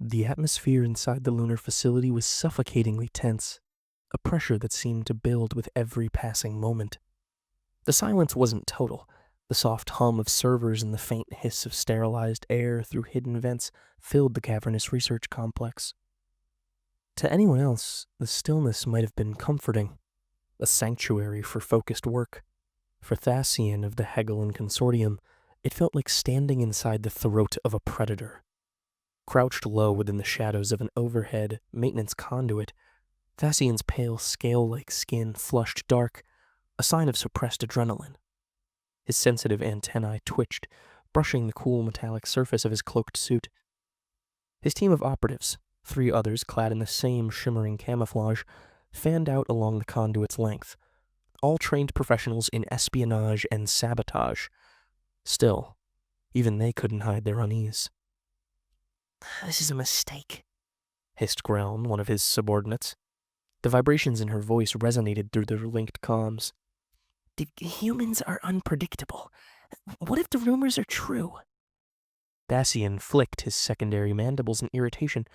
The atmosphere inside the lunar facility was suffocatingly tense, a pressure that seemed to build with every passing moment. The silence wasn't total. The soft hum of servers and the faint hiss of sterilized air through hidden vents filled the cavernous research complex. To anyone else, the stillness might have been comforting, a sanctuary for focused work. For Thasian of the Hegel Consortium, it felt like standing inside the throat of a predator. Crouched low within the shadows of an overhead maintenance conduit, Thasian's pale scale-like skin flushed dark, a sign of suppressed adrenaline. His sensitive antennae twitched, brushing the cool metallic surface of his cloaked suit. His team of operatives, 3 others clad in the same shimmering camouflage, fanned out along the conduit's length, all trained professionals in espionage and sabotage. Still, even they couldn't hide their unease. "This is a mistake," hissed Ground, one of his subordinates. The vibrations in her voice resonated through their linked comms. "The humans are unpredictable. What if the rumors are true?" Thasian flicked his secondary mandibles in irritation,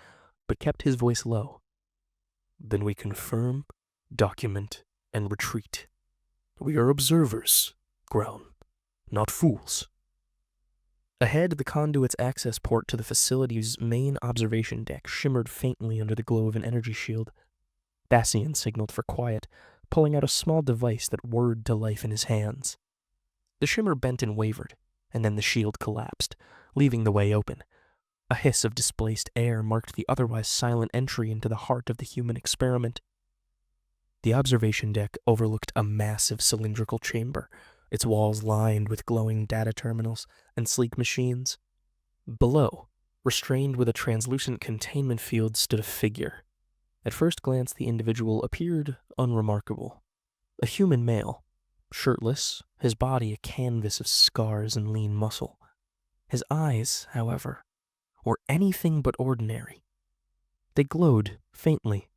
but kept his voice low. "Then we confirm, document, and retreat. We are observers, Ground, not fools." Ahead, the conduit's access port to the facility's main observation deck shimmered faintly under the glow of an energy shield. Thasian signaled for quiet, pulling out a small device that whirred to life in his hands. The shimmer bent and wavered, and then the shield collapsed, leaving the way open. A hiss of displaced air marked the otherwise silent entry into the heart of the human experiment. The observation deck overlooked a massive cylindrical chamber, its walls lined with glowing data terminals and sleek machines. Below, restrained with a translucent containment field, stood a figure. At first glance, the individual appeared unremarkable. A human male, shirtless, his body a canvas of scars and lean muscle. His eyes, however, were anything but ordinary. They glowed faintly,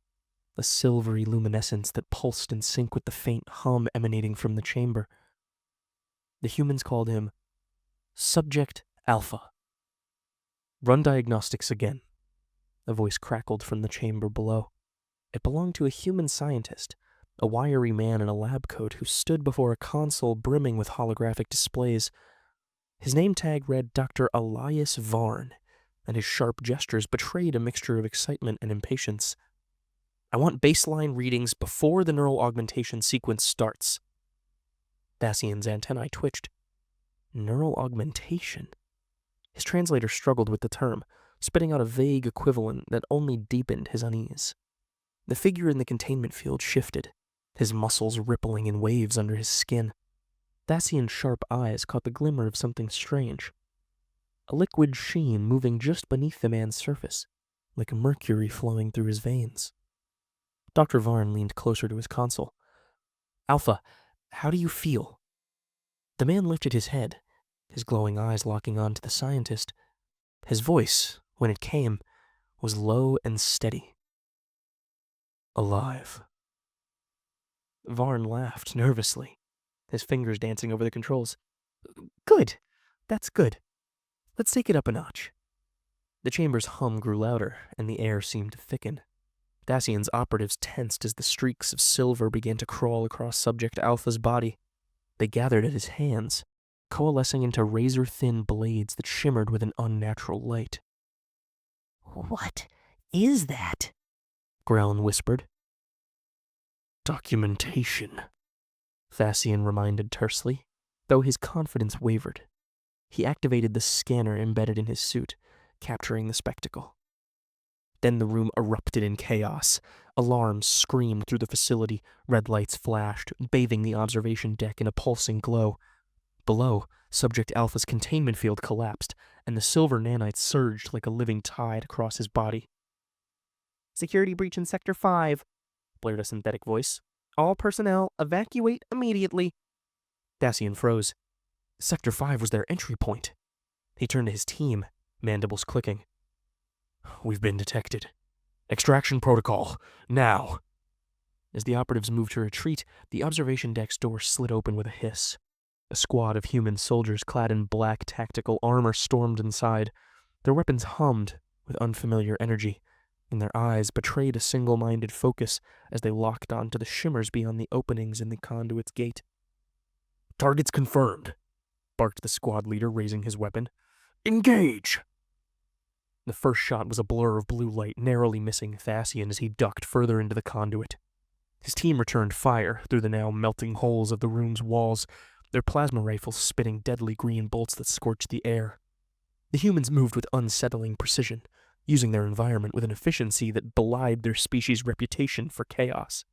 a silvery luminescence that pulsed in sync with the faint hum emanating from the chamber. The humans called him Subject Alpha. "Run diagnostics again," a voice crackled from the chamber below. It belonged to a human scientist, a wiry man in a lab coat who stood before a console brimming with holographic displays. His name tag read Dr. Elias Varn, and his sharp gestures betrayed a mixture of excitement and impatience. "I want baseline readings before the neural augmentation sequence starts." Thasian's antennae twitched. Neural augmentation? His translator struggled with the term, spitting out a vague equivalent that only deepened his unease. The figure in the containment field shifted, his muscles rippling in waves under his skin. Thasian's sharp eyes caught the glimmer of something strange. A liquid sheen moving just beneath the man's surface, like mercury flowing through his veins. Dr. Varn leaned closer to his console. "Alpha, how do you feel?" The man lifted his head, his glowing eyes locking on to the scientist. His voice, when it came, was low and steady. "Alive." Varn laughed nervously, his fingers dancing over the controls. "Good. That's good. Let's take it up a notch." The chamber's hum grew louder, and the air seemed to thicken. Thasian's operatives tensed as the streaks of silver began to crawl across Subject Alpha's body. They gathered at his hands, coalescing into razor-thin blades that shimmered with an unnatural light. "What is that?" Grellin whispered. "Documentation," Thasian reminded tersely, though his confidence wavered. He activated the scanner embedded in his suit, capturing the spectacle. Then the room erupted in chaos. Alarms screamed through the facility, red lights flashed, bathing the observation deck in a pulsing glow. Below, Subject Alpha's containment field collapsed, and the silver nanites surged like a living tide across his body. "Security breach in Sector 5, blared a synthetic voice. "All personnel, evacuate immediately." Thasian froze. Sector 5 was their entry point. He turned to his team, mandibles clicking. "We've been detected. Extraction protocol, now." As the operatives moved to retreat, the observation deck's door slid open with a hiss. A squad of human soldiers clad in black tactical armor stormed inside. Their weapons hummed with unfamiliar energy, and their eyes betrayed a single-minded focus as they locked onto the shimmers beyond the openings in the conduit's gate. "Targets confirmed," barked the squad leader, raising his weapon. "Engage!" The first shot was a blur of blue light, narrowly missing Thasian as he ducked further into the conduit. His team returned fire through the now melting holes of the room's walls, their plasma rifles spitting deadly green bolts that scorched the air. The humans moved with unsettling precision, using their environment with an efficiency that belied their species' reputation for chaos.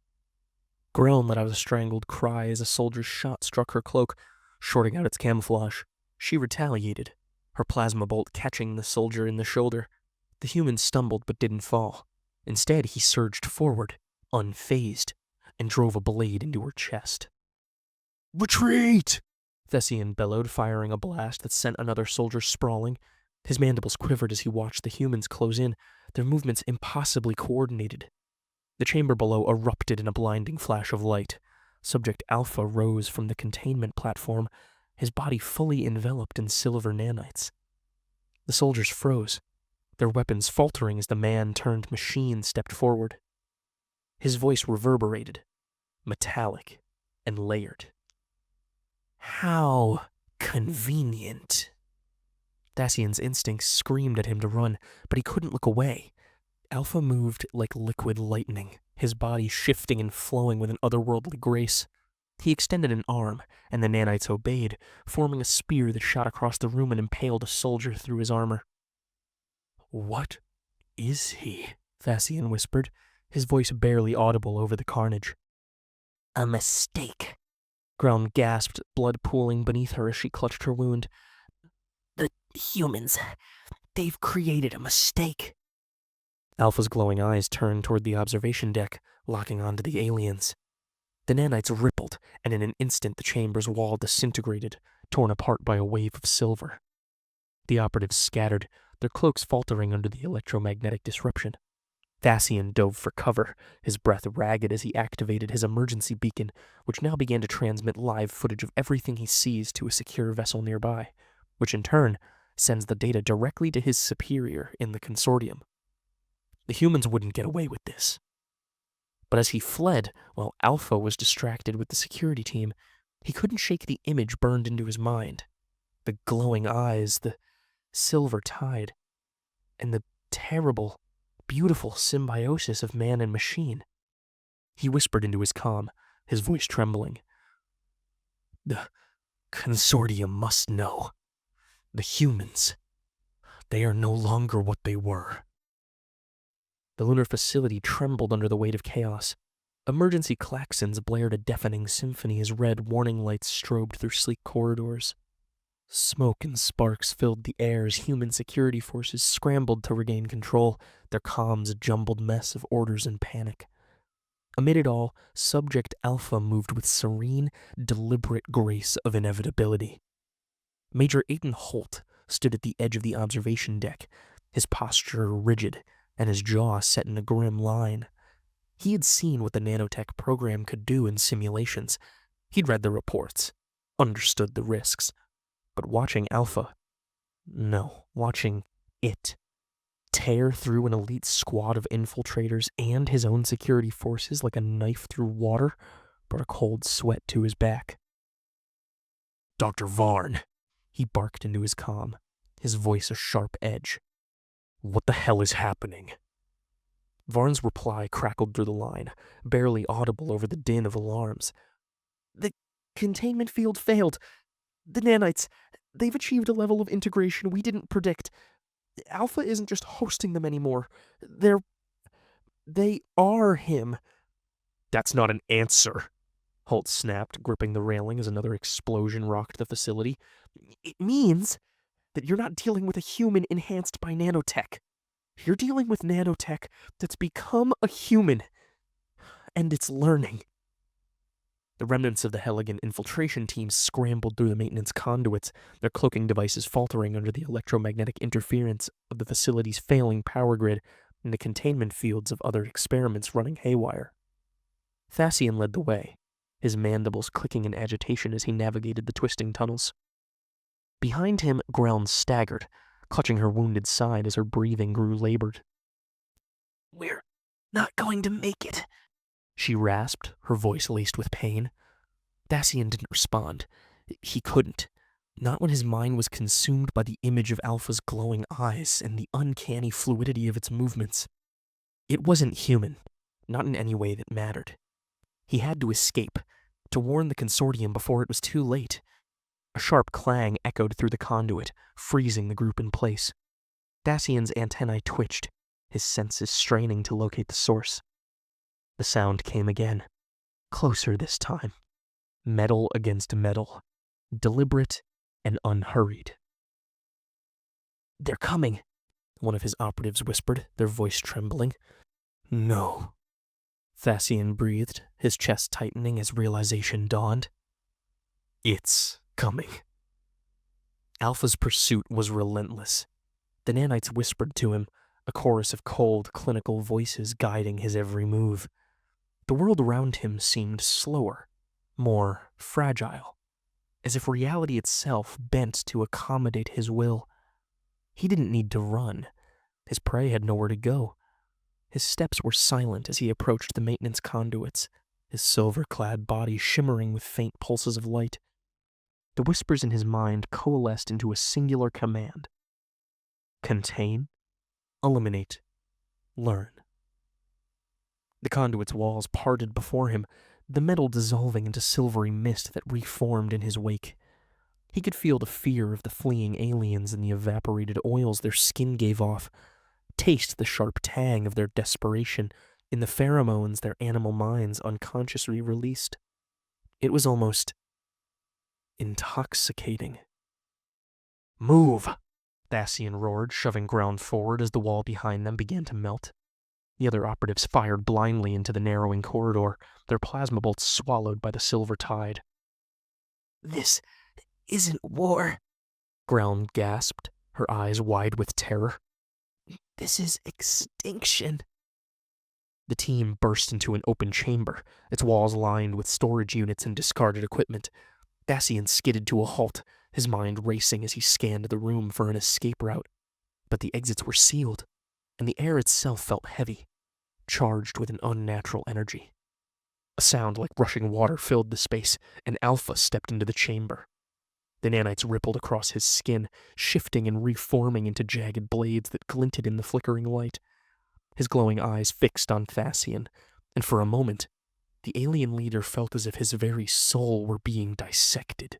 Grell let out a strangled cry as a soldier's shot struck her cloak, shorting out its camouflage. She retaliated, her plasma bolt catching the soldier in the shoulder. The human stumbled but didn't fall. Instead, he surged forward, unfazed, and drove a blade into her chest. "Retreat!" Thessian bellowed, firing a blast that sent another soldier sprawling. His mandibles quivered as he watched the humans close in, their movements impossibly coordinated. The chamber below erupted in a blinding flash of light. Subject Alpha rose from the containment platform, his body fully enveloped in silver nanites. The soldiers froze, their weapons faltering as the man-turned-machine stepped forward. His voice reverberated, metallic and layered. "How convenient." Thasian's instincts screamed at him to run, but he couldn't look away. Alpha moved like liquid lightning, his body shifting and flowing with an otherworldly grace. He extended an arm, and the nanites obeyed, forming a spear that shot across the room and impaled a soldier through his armor. "What is he?" Thasian whispered, his voice barely audible over the carnage. "A mistake." Ground gasped, blood pooling beneath her as she clutched her wound. "The humans, they've created a mistake." Alpha's glowing eyes turned toward the observation deck, locking onto the aliens. The nanites rippled, and in an instant the chamber's wall disintegrated, torn apart by a wave of silver. The operatives scattered, their cloaks faltering under the electromagnetic disruption. Thasian dove for cover, his breath ragged as he activated his emergency beacon, which now began to transmit live footage of everything he sees to a secure vessel nearby, which in turn sends the data directly to his superior in the consortium. The humans wouldn't get away with this. But as he fled, while Alpha was distracted with the security team, he couldn't shake the image burned into his mind. The glowing eyes, the silver tide, and the terrible, beautiful symbiosis of man and machine. He whispered into his comm, his voice trembling. "The consortium must know. The humans, they are no longer what they were." The lunar facility trembled under the weight of chaos. Emergency klaxons blared a deafening symphony as red warning lights strobed through sleek corridors. Smoke and sparks filled the air as human security forces scrambled to regain control, their comms a jumbled mess of orders and panic. Amid it all, Subject Alpha moved with serene, deliberate grace of inevitability. Major Aidan Holt stood at the edge of the observation deck, his posture rigid and his jaw set in a grim line. He had seen what the Nanotech program could do in simulations. He'd read the reports, understood the risks. But watching watching it tear through an elite squad of infiltrators and his own security forces like a knife through water brought a cold sweat to his back. "Dr. Varn," he barked into his comm, his voice a sharp edge. "What the hell is happening?" Varn's reply crackled through the line, barely audible over the din of alarms. "The containment field failed. The nanites, they've achieved a level of integration we didn't predict. Alpha isn't just hosting them anymore. They are him." "That's not an answer," Holt snapped, gripping the railing as another explosion rocked the facility. "It means that you're not dealing with a human enhanced by nanotech. You're dealing with nanotech that's become a human, and it's learning." The remnants of the Helligan infiltration team scrambled through the maintenance conduits, their cloaking devices faltering under the electromagnetic interference of the facility's failing power grid and the containment fields of other experiments running haywire. Thasian led the way, his mandibles clicking in agitation as he navigated the twisting tunnels. Behind him, Ground staggered, clutching her wounded side as her breathing grew labored. "We're not going to make it," she rasped, her voice laced with pain. Dacian didn't respond. He couldn't. Not when his mind was consumed by the image of Alpha's glowing eyes and the uncanny fluidity of its movements. It wasn't human, not in any way that mattered. He had to escape, to warn the consortium before it was too late. A sharp clang echoed through the conduit, freezing the group in place. Dacian's antennae twitched, his senses straining to locate the source. The sound came again, closer this time. Metal against metal, deliberate and unhurried. "They're coming," one of his operatives whispered, their voice trembling. "No," Dacian breathed, his chest tightening as realization dawned. "It's coming." Alpha's pursuit was relentless. The nanites whispered to him, a chorus of cold, clinical voices guiding his every move. The world around him seemed slower, more fragile, as if reality itself bent to accommodate his will. He didn't need to run. His prey had nowhere to go. His steps were silent as he approached the maintenance conduits, his silver-clad body shimmering with faint pulses of light. The whispers in his mind coalesced into a singular command: contain, eliminate, learn. The conduit's walls parted before him, the metal dissolving into silvery mist that reformed in his wake. He could feel the fear of the fleeing aliens in the evaporated oils their skin gave off, taste the sharp tang of their desperation in the pheromones their animal minds unconsciously released. It was almost intoxicating. "Move!" Dacian roared, shoving ground forward as the wall behind them began to melt. The other operatives fired blindly into the narrowing corridor, their plasma bolts swallowed by the silver tide. "This isn't war," Ground gasped, her eyes wide with terror. "This is extinction." The team burst into an open chamber, its walls lined with storage units and discarded equipment. Dacian skidded to a halt, his mind racing as he scanned the room for an escape route. But the exits were sealed, and the air itself felt heavy, charged with an unnatural energy. A sound like rushing water filled the space, and Alpha stepped into the chamber. The nanites rippled across his skin, shifting and reforming into jagged blades that glinted in the flickering light. His glowing eyes fixed on Dacian, and for a moment, the alien leader felt as if his very soul were being dissected.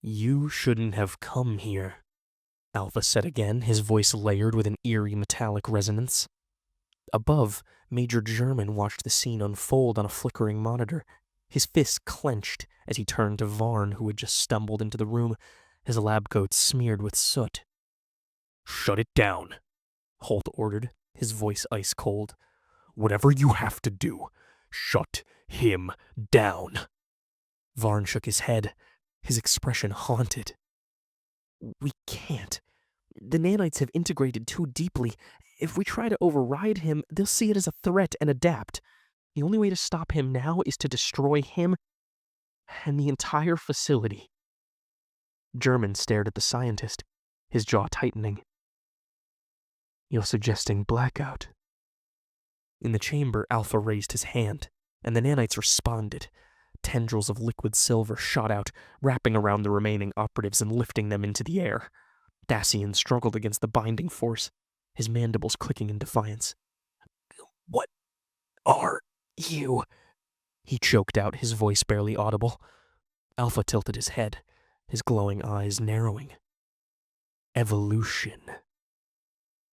"You shouldn't have come here," Alpha said again, his voice layered with an eerie metallic resonance. Above, Major German watched the scene unfold on a flickering monitor, his fists clenched as he turned to Varn, who had just stumbled into the room, his lab coat smeared with soot. "Shut it down," Holt ordered, his voice ice cold. "Whatever you have to do, shut him down." Varn shook his head, his expression haunted. "We can't. The nanites have integrated too deeply. If we try to override him, they'll see it as a threat and adapt. The only way to stop him now is to destroy him and the entire facility." German stared at the scientist, his jaw tightening. "You're suggesting blackout?" In the chamber, Alpha raised his hand, and the nanites responded. Tendrils of liquid silver shot out, wrapping around the remaining operatives and lifting them into the air. Dacian struggled against the binding force, his mandibles clicking in defiance. "What are you?" he choked out, his voice barely audible. Alpha tilted his head, his glowing eyes narrowing. "Evolution."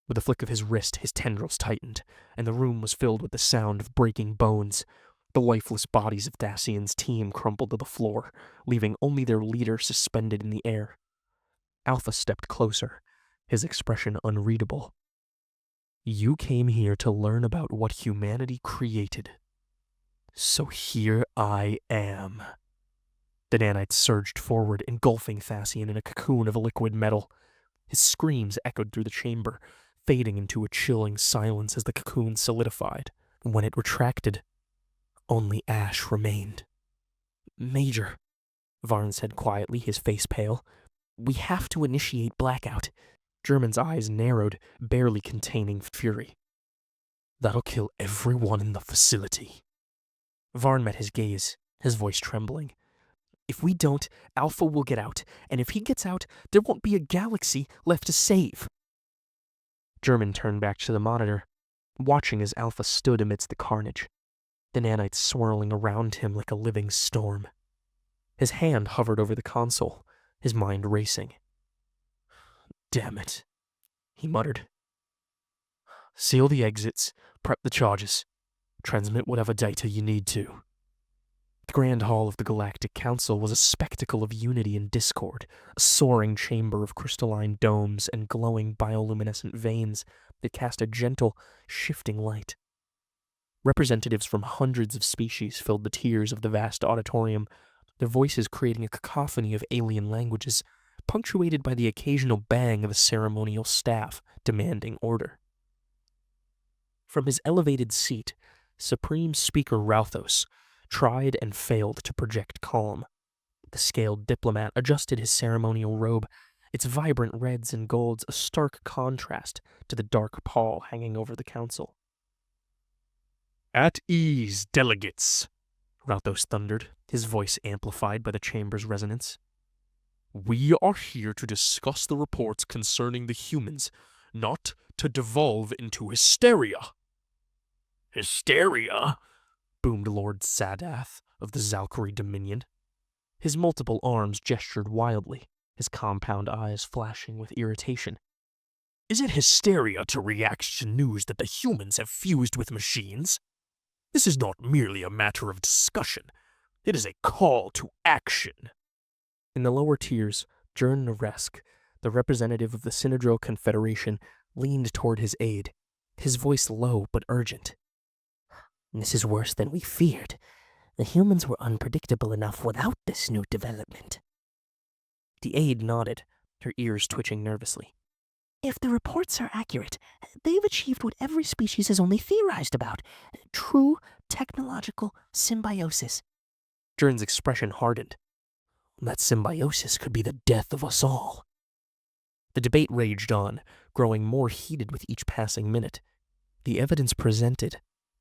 With a flick of his wrist, his tendrils tightened, and the room was filled with the sound of breaking bones. The lifeless bodies of Dacian's team crumpled to the floor, leaving only their leader suspended in the air. Alpha stepped closer, his expression unreadable. "You came here to learn about what humanity created. So here I am." The nanites surged forward, engulfing Dacian in a cocoon of liquid metal. His screams echoed through the chamber, fading into a chilling silence as the cocoon solidified. When it retracted, only ash remained. "Major," Varn said quietly, his face pale, "we have to initiate blackout. German's eyes narrowed, barely containing fury. That'll kill everyone in the facility. Varn met his gaze, his voice trembling. If we don't, Alpha will get out, and if he gets out, there won't be a galaxy left to save. German turned back to the monitor, watching as Alpha stood amidst the carnage, the nanites swirling around him like a living storm. His hand hovered over the console, his mind racing. Damn it, he muttered. Seal the exits, prep the charges, transmit whatever data you need to. The Grand Hall of the Galactic Council was a spectacle of unity and discord, a soaring chamber of crystalline domes and glowing bioluminescent veins that cast a gentle, shifting light. Representatives from hundreds of species filled the tiers of the vast auditorium, their voices creating a cacophony of alien languages, punctuated by the occasional bang of a ceremonial staff demanding order. From his elevated seat, Supreme Speaker Rauthos tried and failed to project calm. The scaled diplomat adjusted his ceremonial robe, its vibrant reds and golds a stark contrast to the dark pall hanging over the council. At ease, delegates, Rauthos thundered, his voice amplified by the chamber's resonance. We are here to discuss the reports concerning the humans, not to devolve into hysteria. Hysteria? Boomed Lord Sadath of the Zalkari Dominion. His multiple arms gestured wildly, his compound eyes flashing with irritation. Is it hysteria to react to news that the humans have fused with machines? This is not merely a matter of discussion. It is a call to action. In the lower tiers, Jern Naresk, the representative of the Synedro Confederation, leaned toward his aide, his voice low but urgent. This is worse than we feared. The humans were unpredictable enough without this new development. The aide nodded, her ears twitching nervously. If the reports are accurate, they've achieved what every species has only theorized about. True technological symbiosis. Jern's expression hardened. That symbiosis could be the death of us all. The debate raged on, growing more heated with each passing minute. The evidence presented,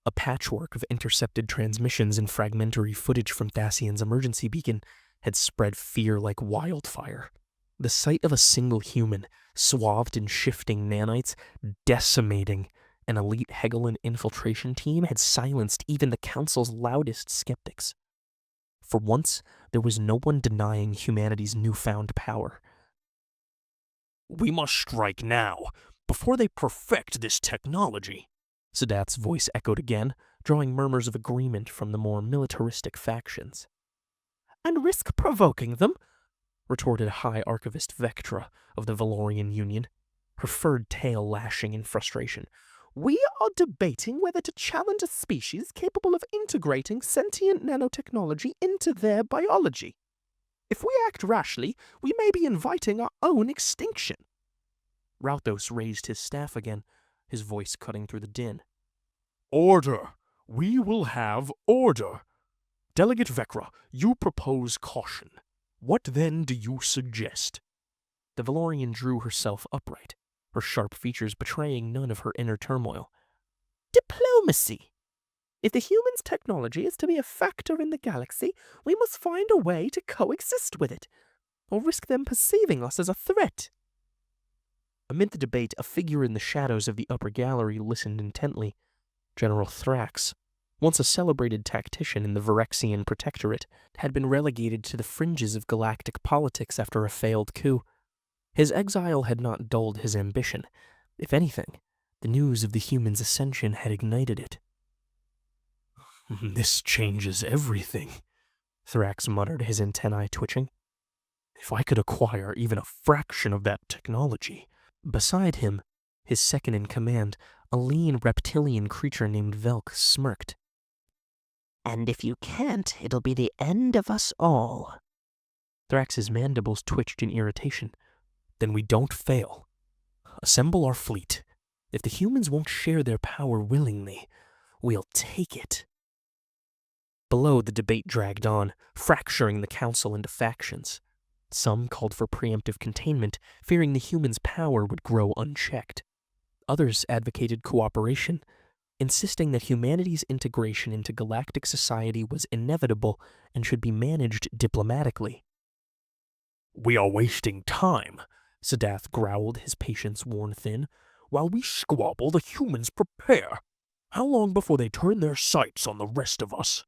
a patchwork of intercepted transmissions and fragmentary footage from Thasian's emergency beacon, had spread fear like wildfire. The sight of a single human, swathed in shifting nanites, decimating an elite Hegelin infiltration team had silenced even the Council's loudest skeptics. For once, there was no one denying humanity's newfound power. We must strike now, before they perfect this technology. Sadath's voice echoed again, drawing murmurs of agreement from the more militaristic factions. And risk provoking them? Retorted High Archivist Vectra of the Valorian Union, her furred tail lashing in frustration. We are debating whether to challenge a species capable of integrating sentient nanotechnology into their biology. If we act rashly, we may be inviting our own extinction. Rauthos raised his staff again, his voice cutting through the din. Order! We will have order! Delegate Vecra, you propose caution. What then do you suggest? The Valorian drew herself upright, her sharp features betraying none of her inner turmoil. Diplomacy! If the humans' technology is to be a factor in the galaxy, we must find a way to coexist with it, or risk them perceiving us as a threat. Amid the debate, a figure in the shadows of the upper gallery listened intently. General Thrax, once a celebrated tactician in the Virexian Protectorate, had been relegated to the fringes of galactic politics after a failed coup. His exile had not dulled his ambition. If anything, the news of the humans' ascension had ignited it. This changes everything, Thrax muttered, his antennae twitching. If I could acquire even a fraction of that technology. Beside him, his second in command, a lean reptilian creature named Velk, smirked. And if you can't, it'll be the end of us all. Thrax's mandibles twitched in irritation. Then we don't fail. Assemble our fleet. If the humans won't share their power willingly, we'll take it. Below, the debate dragged on, fracturing the council into factions. Some called for preemptive containment, fearing the humans' power would grow unchecked. Others advocated cooperation, insisting that humanity's integration into galactic society was inevitable and should be managed diplomatically. "We are wasting time," Sadath growled, his patience worn thin. "While we squabble, the humans prepare. How long before they turn their sights on the rest of us?"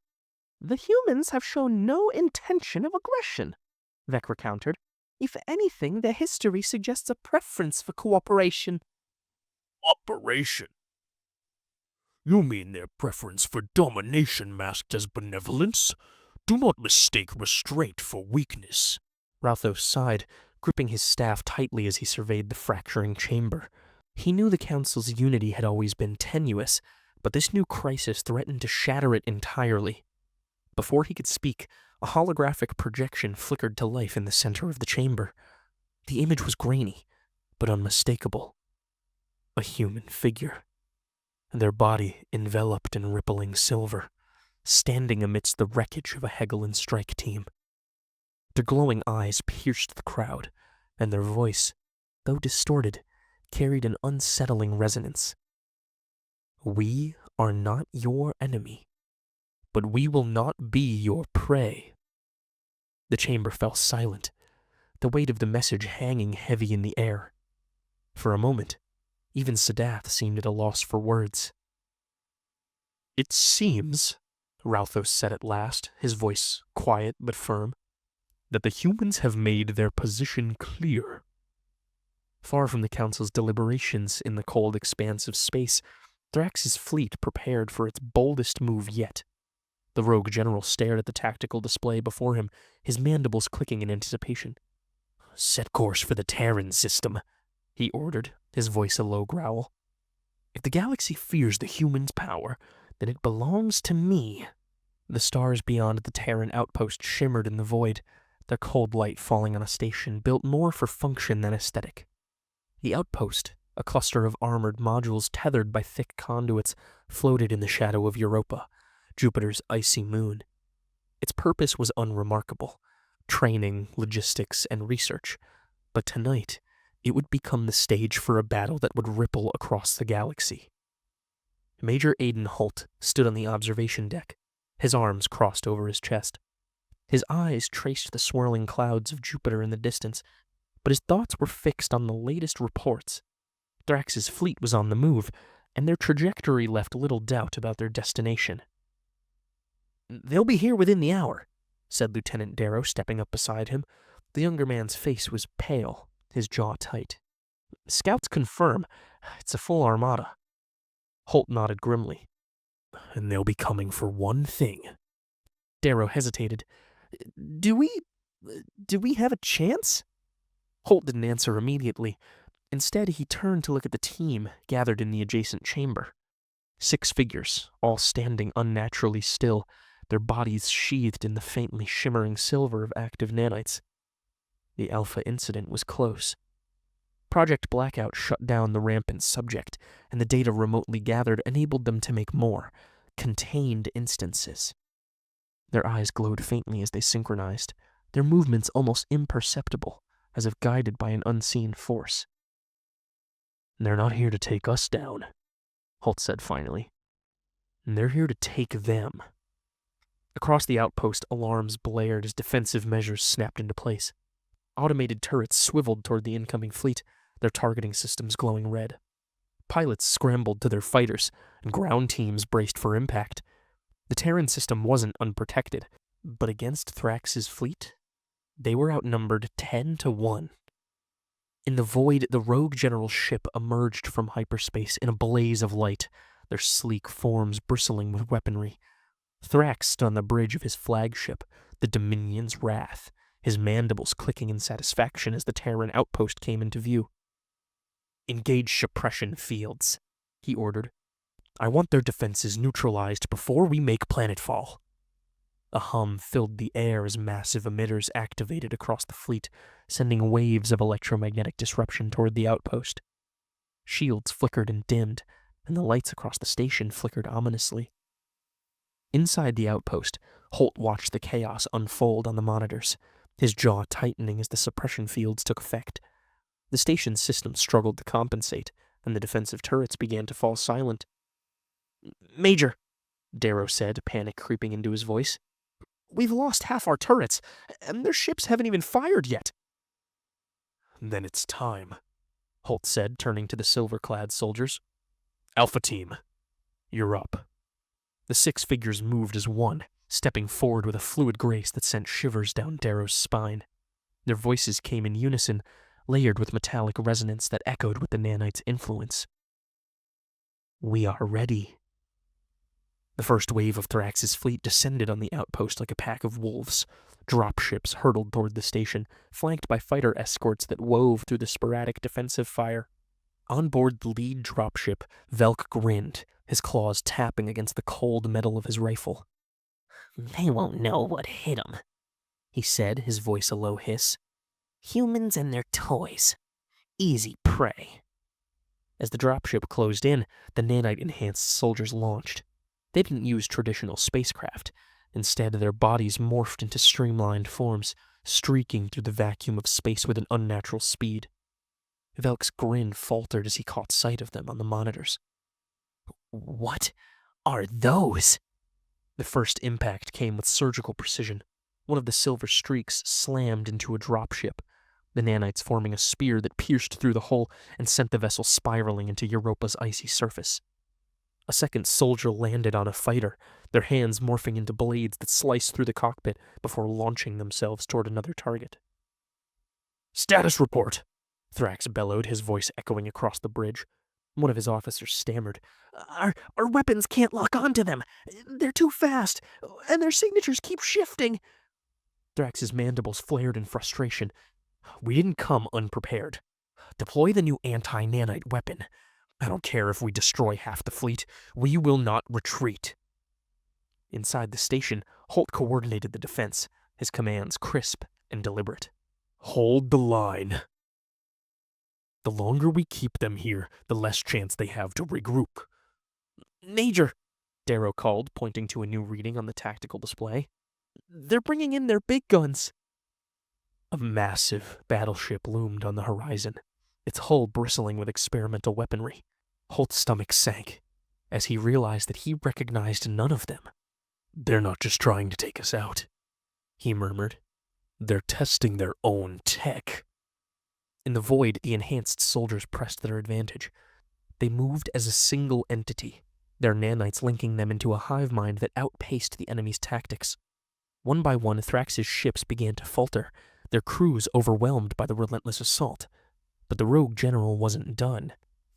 "The humans have shown no intention of aggression," Vecra countered. "If anything, their history suggests a preference for cooperation." Operation? You mean their preference for domination masked as benevolence? Do not mistake restraint for weakness." Ralthos sighed, gripping his staff tightly as he surveyed the fracturing chamber. He knew the Council's unity had always been tenuous, but this new crisis threatened to shatter it entirely. Before he could speak, a holographic projection flickered to life in the center of the chamber. The image was grainy, but unmistakable. A human figure, their body enveloped in rippling silver, standing amidst the wreckage of a Hegelin strike team. Their glowing eyes pierced the crowd, and their voice, though distorted, carried an unsettling resonance. "We are not your enemy, but we will not be your prey." The chamber fell silent, the weight of the message hanging heavy in the air. For a moment, even Sadath seemed at a loss for words. "It seems," Ralthos said at last, his voice quiet but firm, "that the humans have made their position clear." Far from the Council's deliberations in the cold expanse of space, Thrax's fleet prepared for its boldest move yet. The rogue general stared at the tactical display before him, his mandibles clicking in anticipation. "Set course for the Terran system," he ordered, his voice a low growl. "If the galaxy fears the humans' power, then it belongs to me." The stars beyond the Terran outpost shimmered in the void, their cold light falling on a station built more for function than aesthetic. The outpost, a cluster of armored modules tethered by thick conduits, floated in the shadow of Europa, Jupiter's icy moon. Its purpose was unremarkable: training, logistics, and research. But tonight, it would become the stage for a battle that would ripple across the galaxy. Major Aiden Holt stood on the observation deck, his arms crossed over his chest. His eyes traced the swirling clouds of Jupiter in the distance, but his thoughts were fixed on the latest reports. Thrax's fleet was on the move, and their trajectory left little doubt about their destination. "They'll be here within the hour," said Lieutenant Darrow, stepping up beside him. The younger man's face was pale, his jaw tight. "Scouts confirm. It's a full armada." Holt nodded grimly. "And they'll be coming for one thing." Darrow hesitated. Do we have a chance?" Holt didn't answer immediately. Instead, he turned to look at the team gathered in the adjacent chamber. 6 figures, all standing unnaturally still, their bodies sheathed in the faintly shimmering silver of active nanites. The Alpha incident was close. Project Blackout shut down the rampant subject, and the data remotely gathered enabled them to make more, contained instances. Their eyes glowed faintly as they synchronized, their movements almost imperceptible, as if guided by an unseen force. "They're not here to take us down," Holt said finally. "They're here to take them." Across the outpost, alarms blared as defensive measures snapped into place. Automated turrets swiveled toward the incoming fleet, their targeting systems glowing red. Pilots scrambled to their fighters, and ground teams braced for impact. The Terran system wasn't unprotected, but against Thrax's fleet, they were outnumbered 10-1. In the void, the rogue general's ship emerged from hyperspace in a blaze of light, their sleek forms bristling with weaponry. Thrax stood on the bridge of his flagship, the Dominion's Wrath, his mandibles clicking in satisfaction as the Terran outpost came into view. "Engage suppression fields," he ordered. "I want their defenses neutralized before we make planetfall." A hum filled the air as massive emitters activated across the fleet, sending waves of electromagnetic disruption toward the outpost. Shields flickered and dimmed, and the lights across the station flickered ominously. Inside the outpost, Holt watched the chaos unfold on the monitors, his jaw tightening as the suppression fields took effect. The station's system struggled to compensate, and the defensive turrets began to fall silent. "Major," Darrow said, panic creeping into his voice. "We've lost half our turrets, and their ships haven't even fired yet." "Then it's time," Holt said, turning to the silver-clad soldiers. "Alpha Team, you're up." The 6 figures moved as one, stepping forward with a fluid grace that sent shivers down Darrow's spine. Their voices came in unison, layered with metallic resonance that echoed with the nanites' influence. "We are ready." The first wave of Thrax's fleet descended on the outpost like a pack of wolves. Dropships hurtled toward the station, flanked by fighter escorts that wove through the sporadic defensive fire. On board the lead dropship, Velk grinned, his claws tapping against the cold metal of his rifle. "They won't know what hit 'em," he said, his voice a low hiss. "Humans and their toys. Easy prey." As the dropship closed in, the nanite-enhanced soldiers launched. They didn't use traditional spacecraft. Instead, their bodies morphed into streamlined forms, streaking through the vacuum of space with an unnatural speed. Velk's grin faltered as he caught sight of them on the monitors. "What are those?" The first impact came with surgical precision. One of the silver streaks slammed into a dropship, the nanites forming a spear that pierced through the hull and sent the vessel spiraling into Europa's icy surface. A second soldier landed on a fighter, their hands morphing into blades that sliced through the cockpit before launching themselves toward another target. "Status report," Thrax bellowed, his voice echoing across the bridge. One of his officers stammered. Our weapons can't lock onto them. They're too fast, and their signatures keep shifting." Thrax's mandibles flared in frustration. "We didn't come unprepared. Deploy the new anti-nanite weapon. I don't care if we destroy half the fleet. We will not retreat." Inside the station, Holt coordinated the defense, his commands crisp and deliberate. "Hold the line. The longer we keep them here, the less chance they have to regroup." "Major," Darrow called, pointing to a new reading on the tactical display. "They're bringing in their big guns." A massive battleship loomed on the horizon, its hull bristling with experimental weaponry. Holt's stomach sank as he realized that he recognized none of them. "They're not just trying to take us out," he murmured. "They're testing their own tech." In the void, the enhanced soldiers pressed their advantage. They moved as a single entity, their nanites linking them into a hive mind that outpaced the enemy's tactics. One by one, Thrax's ships began to falter, their crews overwhelmed by the relentless assault. But the rogue general wasn't done.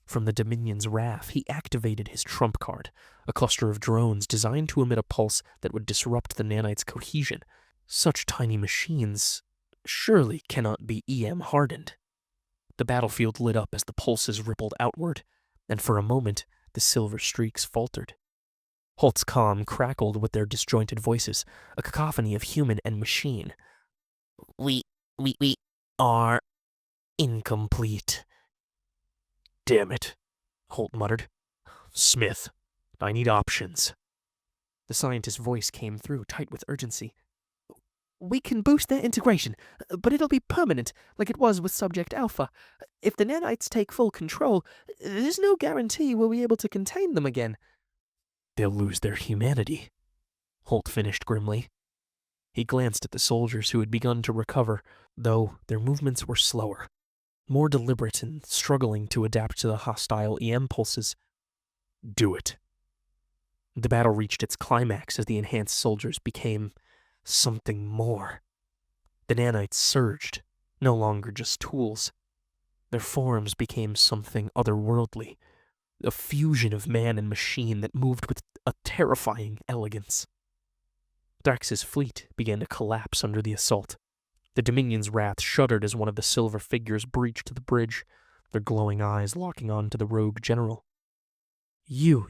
From the Dominion's RAF, he activated his trump card, a cluster of drones designed to emit a pulse that would disrupt the nanites' cohesion. Such tiny machines surely cannot be EM hardened. The battlefield lit up as the pulses rippled outward, and for a moment, the silver streaks faltered. Holt's comm crackled with their disjointed voices, a cacophony of human and machine. We are incomplete." "Damn it," Holt muttered. "Smith, I need options." The scientist's voice came through, tight with urgency. "We can boost their integration, but it'll be permanent, like it was with Subject Alpha. If the nanites take full control, there's no guarantee we'll be able to contain them again." "They'll lose their humanity," Holt finished grimly. He glanced at the soldiers who had begun to recover, though their movements were slower, more deliberate and struggling to adapt to the hostile EM pulses. "Do it." The battle reached its climax as the enhanced soldiers became something more. The nanites surged, no longer just tools. Their forms became something otherworldly, a fusion of man and machine that moved with a terrifying elegance. Thrax's fleet began to collapse under the assault. The Dominion's wrath shuddered as one of the silver figures breached the bridge, their glowing eyes locking on to the rogue general. You.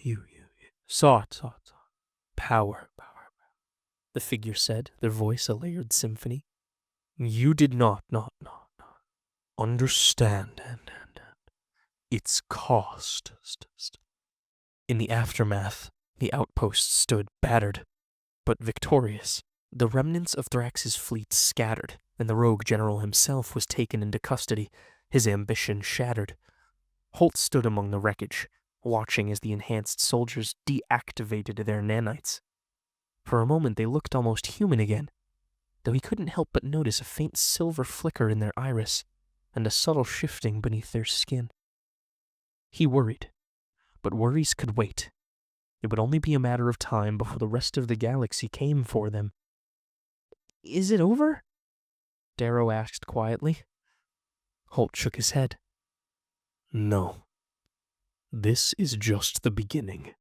Saw it. Power. The figure said, their voice a layered symphony. You did not understand and its cost. In the aftermath, the outpost stood battered, but victorious. The remnants of Thrax's fleet scattered, and the rogue general himself was taken into custody, his ambition shattered. Holt stood among the wreckage, watching as the enhanced soldiers deactivated their nanites. For a moment they looked almost human again, though he couldn't help but notice a faint silver flicker in their iris and a subtle shifting beneath their skin. He worried, but worries could wait. It would only be a matter of time before the rest of the galaxy came for them. Is it over? Darrow asked quietly. Holt shook his head. No. This is just the beginning.